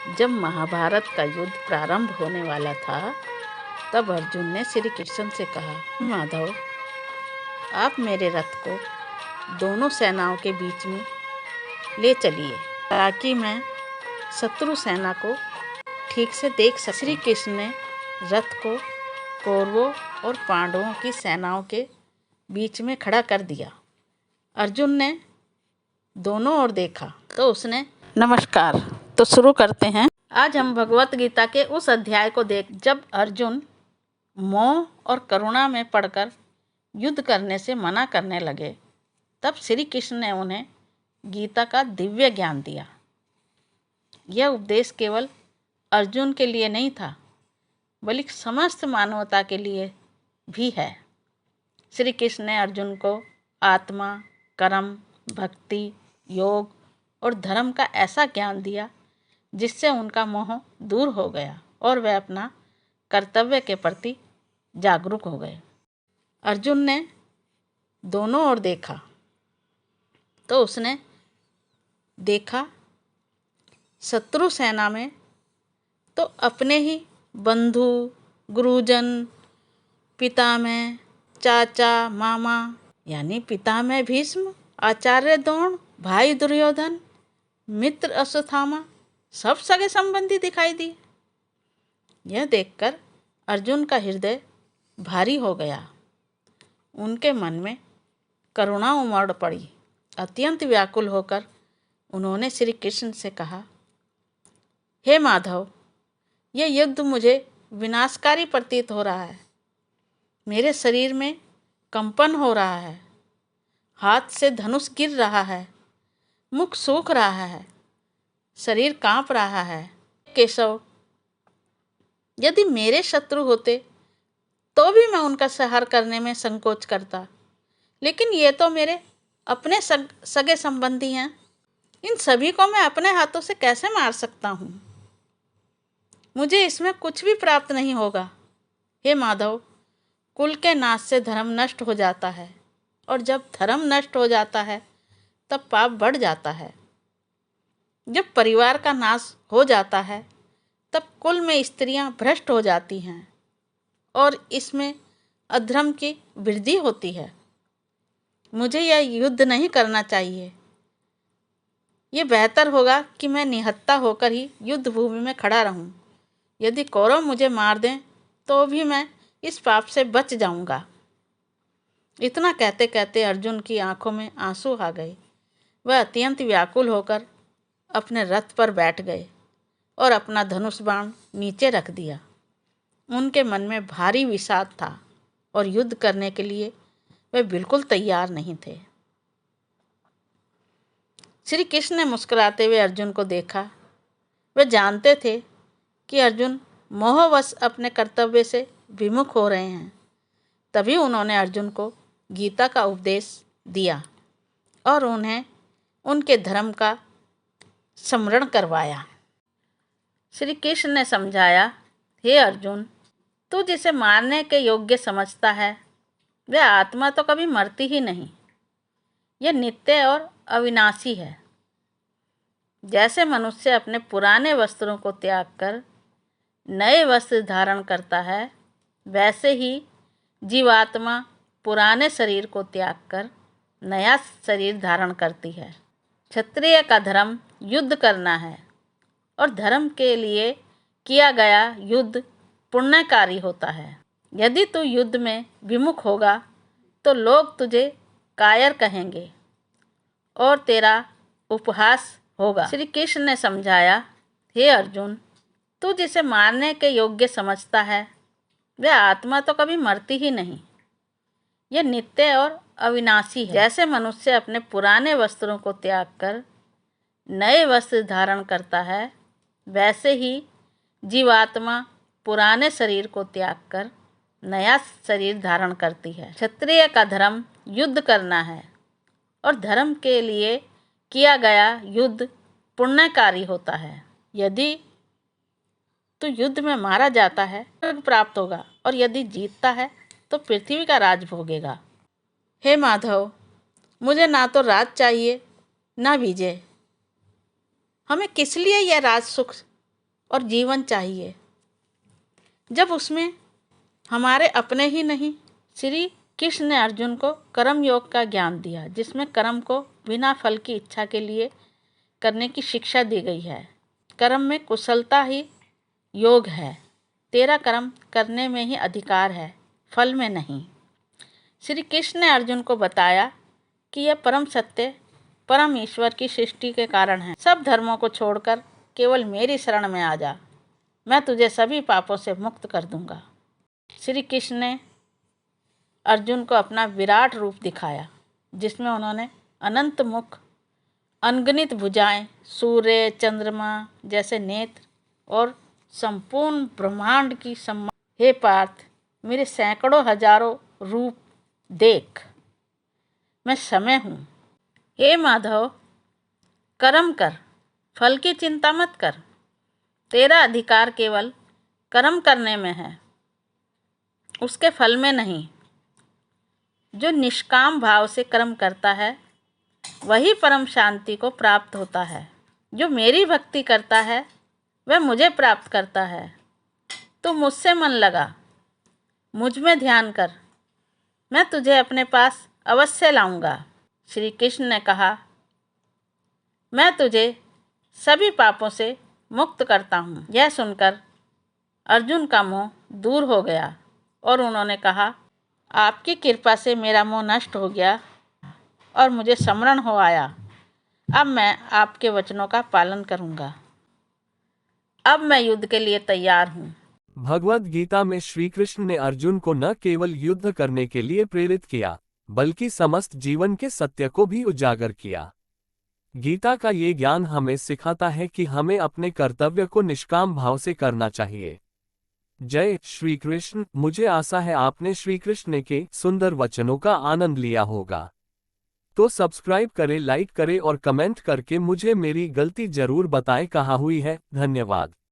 जब महाभारत का युद्ध प्रारंभ होने वाला था तब अर्जुन ने श्री कृष्ण से कहा, माधव, आप मेरे रथ को दोनों सेनाओं के बीच में ले चलिए ताकि मैं शत्रु सेना को ठीक से देख सकूं। श्री कृष्ण ने रथ को कौरवों और पांडवों की सेनाओं के बीच में खड़ा कर दिया। अर्जुन ने दोनों ओर देखा तो उसने नमस्कार। तो शुरू करते हैं। आज हम भगवत गीता के उस अध्याय को देख जब अर्जुन मोह और करुणा में पड़कर युद्ध करने से मना करने लगे, तब श्री कृष्ण ने उन्हें गीता का दिव्य ज्ञान दिया। यह उपदेश केवल अर्जुन के लिए नहीं था, बल्कि समस्त मानवता के लिए भी है। श्री कृष्ण ने अर्जुन को आत्मा, कर्म, भक्ति, योग और धर्म का ऐसा ज्ञान दिया जिससे उनका मोह दूर हो गया और वे अपना कर्तव्य के प्रति जागरूक हो गए। अर्जुन ने दोनों ओर देखा तो उसने देखा शत्रु सेना में तो अपने ही बंधु, गुरुजन, पितामह, चाचा, मामा यानी पितामह भीष्म, आचार्य द्रोण, भाई दुर्योधन, मित्र अश्वत्थामा सब सगे संबंधी दिखाई दिए। यह देखकर अर्जुन का हृदय भारी हो गया। उनके मन में करुणा उमड़ पड़ी। अत्यंत व्याकुल होकर उन्होंने श्री कृष्ण से कहा, हे माधव, यह युद्ध मुझे विनाशकारी प्रतीत हो रहा है। मेरे शरीर में कंपन हो रहा है, हाथ से धनुष गिर रहा है, मुख सूख रहा है, शरीर कांप रहा है। केशव, यदि मेरे शत्रु होते तो भी मैं उनका संहार करने में संकोच करता, लेकिन ये तो मेरे अपने सगे संबंधी हैं। इन सभी को मैं अपने हाथों से कैसे मार सकता हूँ? मुझे इसमें कुछ भी प्राप्त नहीं होगा। हे माधव, कुल के नाश से धर्म नष्ट हो जाता है, और जब धर्म नष्ट हो जाता है तब पाप बढ़ जाता है। जब परिवार का नाश हो जाता है तब कुल में स्त्रियां भ्रष्ट हो जाती हैं और इसमें अधर्म की वृद्धि होती है। मुझे यह युद्ध नहीं करना चाहिए। ये बेहतर होगा कि मैं निहत्था होकर ही युद्ध भूमि में खड़ा रहूं। यदि कौरव मुझे मार दें तो भी मैं इस पाप से बच जाऊंगा। इतना कहते कहते अर्जुन की आंखों में आंसू आ गए। वह अत्यंत व्याकुल होकर अपने रथ पर बैठ गए और अपना धनुष बाण नीचे रख दिया। उनके मन में भारी विषाद था और युद्ध करने के लिए वे बिल्कुल तैयार नहीं थे। श्री कृष्ण ने मुस्कुराते हुए अर्जुन को देखा। वे जानते थे कि अर्जुन मोहवश अपने कर्तव्य से विमुख हो रहे हैं। तभी उन्होंने अर्जुन को गीता का उपदेश दिया और उन्हें उनके धर्म का स्मरण करवाया। श्री कृष्ण ने समझाया, हे अर्जुन, तू जिसे मारने के योग्य समझता है वह आत्मा तो कभी मरती ही नहीं। यह नित्य और अविनाशी है। जैसे मनुष्य अपने पुराने वस्त्रों को त्याग कर नए वस्त्र धारण करता है, वैसे ही जीवात्मा पुराने शरीर को त्याग कर नया शरीर धारण करती है। क्षत्रिय का धर्म युद्ध करना है और धर्म के लिए किया गया युद्ध पुण्यकारी होता है। यदि तू युद्ध में विमुख होगा तो लोग तुझे कायर कहेंगे और तेरा उपहास होगा। श्री कृष्ण ने समझाया, हे अर्जुन, तू जिसे मारने के योग्य समझता है वह आत्मा तो कभी मरती ही नहीं। यह नित्य और अविनाशी है। जैसे मनुष्य अपने पुराने वस्त्रों को त्याग कर नए वस्त्र धारण करता है, वैसे ही जीवात्मा पुराने शरीर को त्याग कर नया शरीर धारण करती है। क्षत्रिय का धर्म युद्ध करना है और धर्म के लिए किया गया युद्ध पुण्यकारी होता है। यदि तो युद्ध में मारा जाता है तो प्राप्त होगा, और यदि जीतता है तो पृथ्वी का राज भोगेगा। हे माधव, मुझे ना तो राज चाहिए ना विजय। हमें किस लिए यह राज सुख और जीवन चाहिए जब उसमें हमारे अपने ही नहीं। श्री कृष्ण ने अर्जुन को कर्म योग का ज्ञान दिया, जिसमें कर्म को बिना फल की इच्छा के लिए करने की शिक्षा दी गई है। कर्म में कुशलता ही योग है। तेरा कर्म करने में ही अधिकार है, फल में नहीं। श्री कृष्ण ने अर्जुन को बताया कि यह परम सत्य परम ईश्वर की सृष्टि के कारण है। सब धर्मों को छोड़कर केवल मेरी शरण में आ जा, मैं तुझे सभी पापों से मुक्त कर दूंगा। श्री कृष्ण ने अर्जुन को अपना विराट रूप दिखाया, जिसमें उन्होंने अनंत मुख, अनगिनत भुजाएं, सूर्य चंद्रमा जैसे नेत्र और संपूर्ण ब्रह्मांड की हे पार्थ, मेरे सैकड़ों हजारों रूप देख, मैं समय हूँ। हे माधव, कर्म कर, फल की चिंता मत कर। तेरा अधिकार केवल कर्म करने में है, उसके फल में नहीं। जो निष्काम भाव से कर्म करता है वही परम शांति को प्राप्त होता है। जो मेरी भक्ति करता है वह मुझे प्राप्त करता है। तू मुझसे मन लगा, मुझ में ध्यान कर, मैं तुझे अपने पास अवश्य लाऊंगा। श्री कृष्ण ने कहा, मैं तुझे सभी पापों से मुक्त करता हूँ। यह सुनकर अर्जुन का मोह दूर हो गया और उन्होंने कहा, आपकी कृपा से मेरा मोह नष्ट हो गया और मुझे स्मरण हो आया। अब मैं आपके वचनों का पालन करूँगा। अब मैं युद्ध के लिए तैयार हूँ। भगवद गीता में श्री कृष्ण ने अर्जुन को न केवल युद्ध करने के लिए प्रेरित किया, बल्कि समस्त जीवन के सत्य को भी उजागर किया। गीता का ये ज्ञान हमें सिखाता है कि हमें अपने कर्तव्य को निष्काम भाव से करना चाहिए। जय श्री कृष्ण। मुझे आशा है आपने श्री कृष्ण के सुंदर वचनों का आनंद लिया होगा। तो सब्सक्राइब करें, लाइक करें और कमेंट करके मुझे मेरी गलती जरूर बताएं कहाँ हुई है। धन्यवाद।